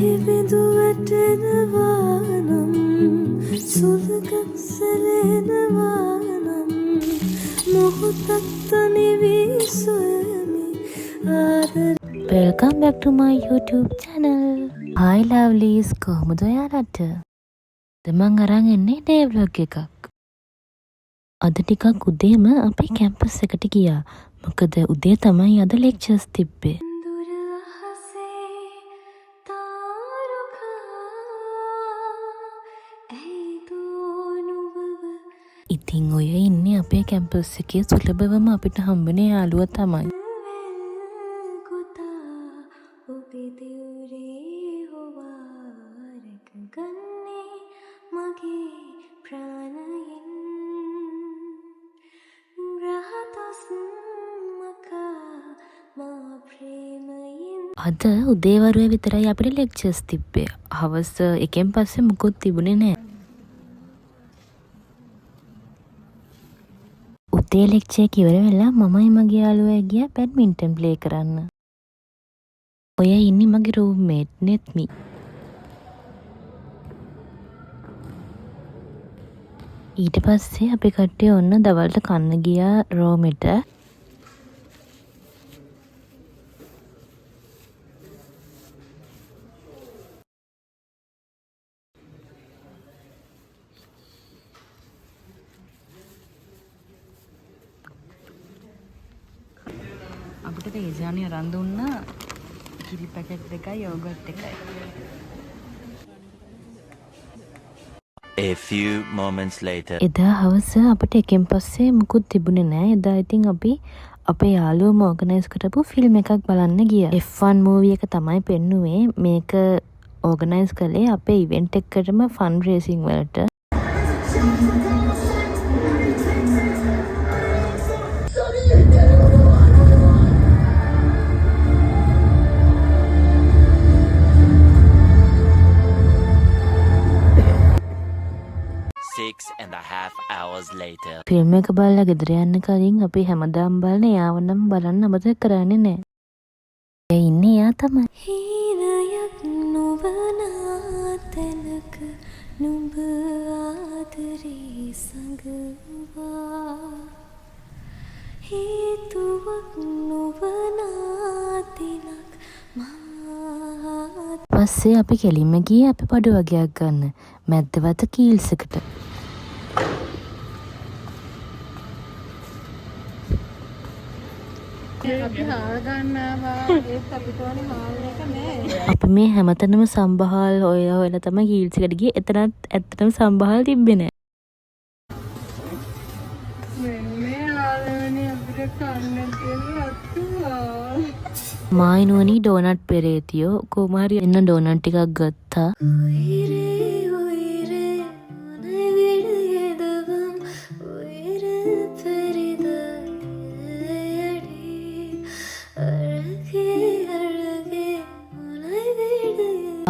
පිරිබිඳු වැටෙනවා නම් සුළඟක් සැලෙනවා නම් මොහොතක් තනිවී සොයමි ආදරේ. Welcome back to my YouTube channel. Hi lovelies, කොහොමද ඔයාලට? මම අරන් එන්නේ day vlog එකක්. අද ටිකක් උදේම අපි කැම්පස් එකට ගියා. මොකද උදේ තමයි අද ලෙක්චර්ස් තිබ්බේ. ඉතින් ඔය ඉන්නේ අපේ කැම්පස් එකේ සුලභවම අපිට හම්බෙන යාළුවා තමයි. අද උදේවරුවේ විතරයි අපිට ලෙක්චර්ස් තිබ්බේ. හවස 1න් පස්සේ මුකුත් තිබුණේ නැහැ. උදේ ලෙක්චර් එක ඉවර වෙලා මමයි මගේ යාළුවා ගියා බැඩ්මින්ටන් ප්ලේ කරන්න. ඔය ඉන්නේ මගේ රූම්මේට් නෙත්මි. ඊට පස්සේ අපි කට්ටිය ඔන්න දවල්ට කන්න ගියා රෝමෙට. අපිට තේජානි අරන් දුන්නා කිරි පැකට් දෙකයි යෝගට් එකයි. A few moments later. එදා හවස අපිට එකෙන් පස්සේ මුකුත් තිබුණේ නැහැ. එදා ඉතින් අපි අපේ යාළුවෝම ඕගනයිස් කරපු ෆිල්ම් එකක් බලන්න ගියා. F1 මූවි එක තමයි පෙන්නුවේ. මේක ඕගනයිස් කළේ අපේ ඉවෙන්ට් එකකටම ෆන් රේසින් වලට. ෆිල්ම් එක බලලා ගෙදර යන්න කලින් අපි හැමදාම බලන යාවනම් බලන්න අමතක කරන්නේ නැහැ. ඒ ඉන්නේ යා තමයි. හීනයක් නොවන තැනක නුඹ ආදරේ සංගවා හේතුවක් නොවන දිනක් මාත්. පස්සේ අපි කෙලින්ම ගියේ අපි බඩු වගයක් ගන්න මැද්දවත කීල්ස් එකට. අපි මේ හැමතැනම සම්බහල් හොයලා තමයි කීල්ස් එකට ගියේ. එතනත් ඇත්තටම සම්බහල් තිබ්බේ නැහැ. මායිනුවනි ඩෝනට් පෙරේතියෝ කොහොම හරි එන්න ඩෝනට් ටිකක් ගත්තා.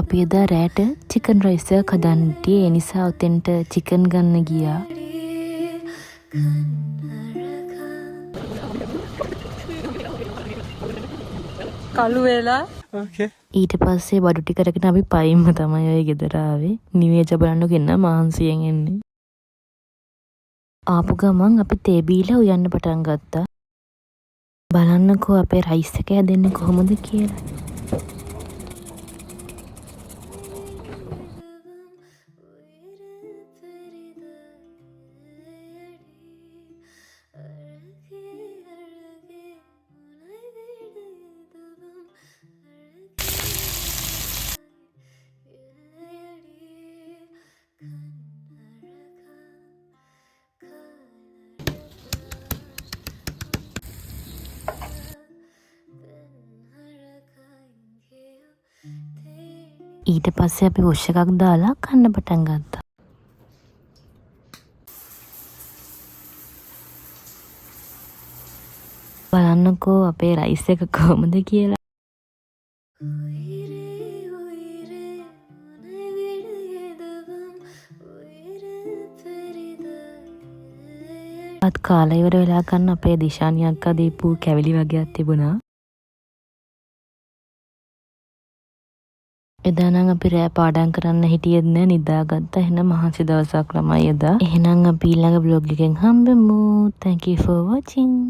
අපි එදා රෑට චිකන් රයිස් එකක් හදන්න හිටියේ. ඒ නිසා ඔතෙන්ට චිකන් ගන්න ගියා. කළු වෙලා. ඊට පස්සේ බඩු ටික අරගෙන අපි පයින්ම තමයි ඔය ගෙදර ආවේ. නිවේද බලන්න ගෙන්න මහන්සියෙන් එන්නේ. ආපු ගමන් අපි තේ බීලා උයන්න පටන් ගත්තා. බලන්නකෝ අපේ රයිස් එක හැදෙන්නේ කොහොමද කියලා. ඊට පස්සේ අපි වොෂ් එකක් දාලා කන්න පටන් ගත්තා. බලන්නකෝ අපේ රයිස් එක කොහොමද කියලා. අත් කාලා ඉවර වෙලා කන්න අපේ දිශානි අක්කා දීපු කැවිලි වගේක් තිබුණා. එදා නම් අපි රෑ පාඩම් කරන්න හිටියෙත් නෑ නිදාගත්තා. එහෙනම් මහන්සි දවසක් ළමයි එදා. එහෙනම් අපි ඊළඟ vlog එකෙන් හම්බෙමු. Thank you for watching.